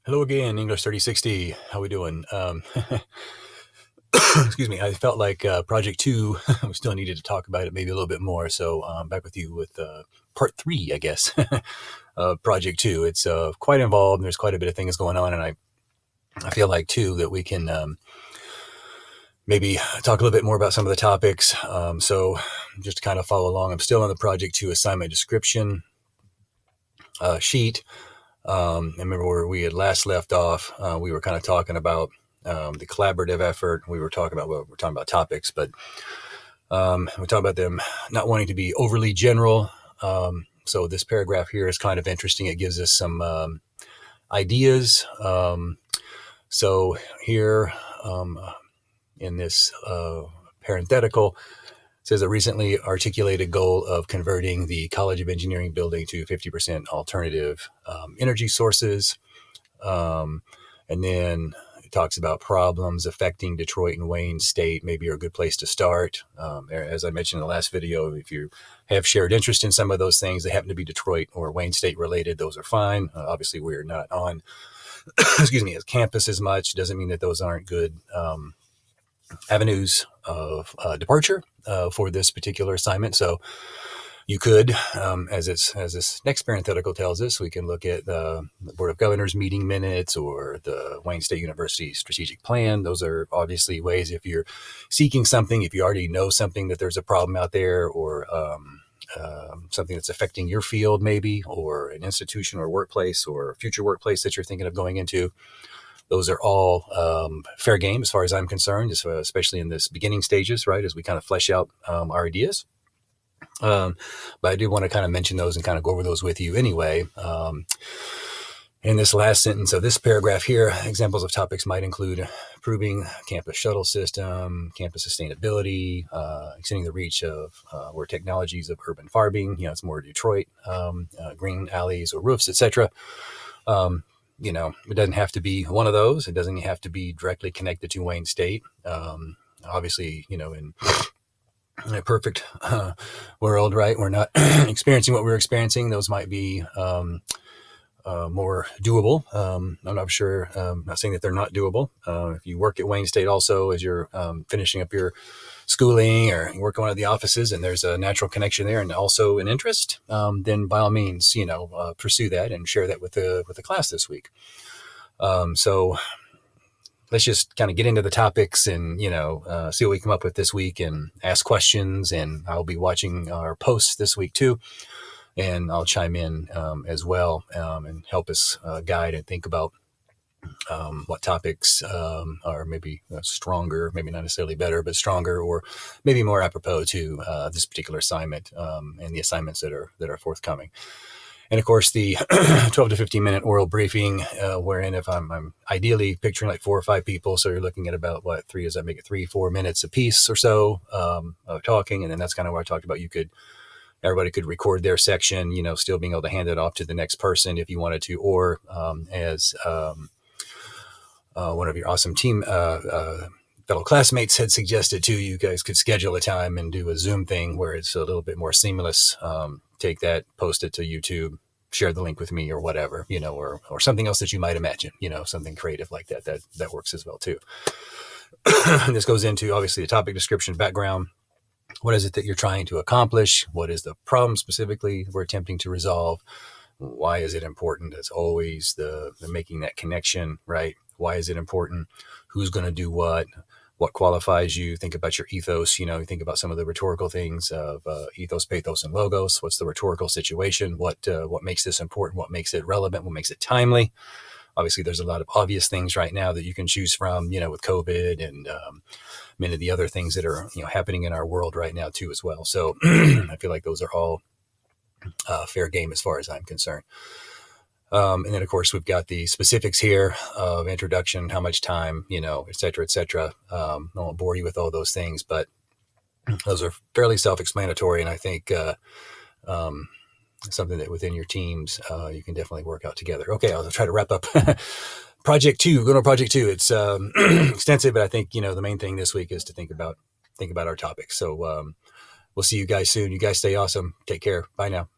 Hello again, English 3060. How we doing? Excuse me. I felt like Project 2, we still needed to talk about it maybe a little bit more. So I'm back with you with part 3, I guess, Project 2. It's quite involved. There's quite a bit of things going on. And I feel like, too, that we can maybe talk a little bit more about some of the topics. So just to kind of follow along, I'm still on the Project 2 assignment description sheet. I remember where we had last left off. We were kind of talking about the collaborative effort. We're talking about topics, but we talk about them not wanting to be overly general. So this paragraph here is kind of interesting. It gives us some ideas. So here in this parenthetical, says a recently articulated goal of converting the College of Engineering building to 50% alternative energy sources. And then it talks about problems affecting Detroit and Wayne State, maybe are a good place to start. As I mentioned in the last video, if you have shared interest in some of those things, they happen to be Detroit or Wayne State related, those are fine. Obviously, we're not on, as campus as much. Doesn't mean that those aren't good avenues of departure for this particular assignment. So you could, as this next parenthetical tells us, we can look at the Board of Governors meeting minutes or the Wayne State University strategic plan. Those are obviously ways, if you're seeking something, if you already know something that there's a problem out there, or something that's affecting your field maybe, or an institution or workplace or future workplace that you're thinking of going into. Those are all fair game as far as I'm concerned, especially in this beginning stages, right, as we kind of flesh out our ideas. But I do want to kind of mention those and kind of go over those with you anyway. In this last sentence of this paragraph here, examples of topics might include improving campus shuttle system, campus sustainability, extending the reach of or technologies of urban farming. It's more Detroit, green alleys or roofs, etc. It doesn't have to be one of those. It doesn't have to be directly connected to Wayne State. Obviously, in a perfect world, right, we're not experiencing what we're experiencing. Those might be more doable. I'm not sure. Not saying that they're not doable. If you work at Wayne State also as you're finishing up your schooling or you work in one of the offices and there's a natural connection there and also an interest, then by all means, pursue that and share that with the class this week. So let's just kind of get into the topics and, see what we come up with this week and ask questions. And I'll be watching our posts this week too. And I'll chime in as well and help us guide and think about what topics are maybe stronger, maybe not necessarily better, but stronger, or maybe more apropos to this particular assignment and the assignments that are forthcoming. And of course, the 12 to 15 minute oral briefing, wherein if I'm ideally picturing like 4 or 5 people, so you're looking at about 3-4 minutes a piece or so of talking, and then that's kind of what I talked about. Everybody could record their section, still being able to hand it off to the next person if you wanted to, or as one of your awesome team fellow classmates had suggested too, you guys could schedule a time and do a Zoom thing where it's a little bit more seamless. Take that, post it to YouTube, share the link with me or whatever, or something else that you might imagine, something creative like that works as well too. And this goes into obviously the topic description, background. What is it that you're trying to accomplish? What is the problem specifically we're attempting to resolve? Why is it important? As always, the making that connection, right? Why is it important? Who's going to do what? What qualifies you? Think about your ethos. You think about some of the rhetorical things of ethos, pathos, and logos. What's the rhetorical situation? What makes this important? What makes it relevant? What makes it timely? Obviously, there's a lot of obvious things right now that you can choose from, with COVID and many of the other things that are, happening in our world right now too as well. So I feel like those are all fair game as far as I'm concerned. And then, of course, we've got the specifics here of introduction, how much time, et cetera, et cetera. I won't bore you with all those things, but those are fairly self-explanatory. And I think something that within your teams, you can definitely work out together. Okay, I'll try to wrap up. Project 2, going to Project 2. It's extensive, but I think, the main thing this week is to think about our topics. So we'll see you guys soon. You guys stay awesome. Take care. Bye now.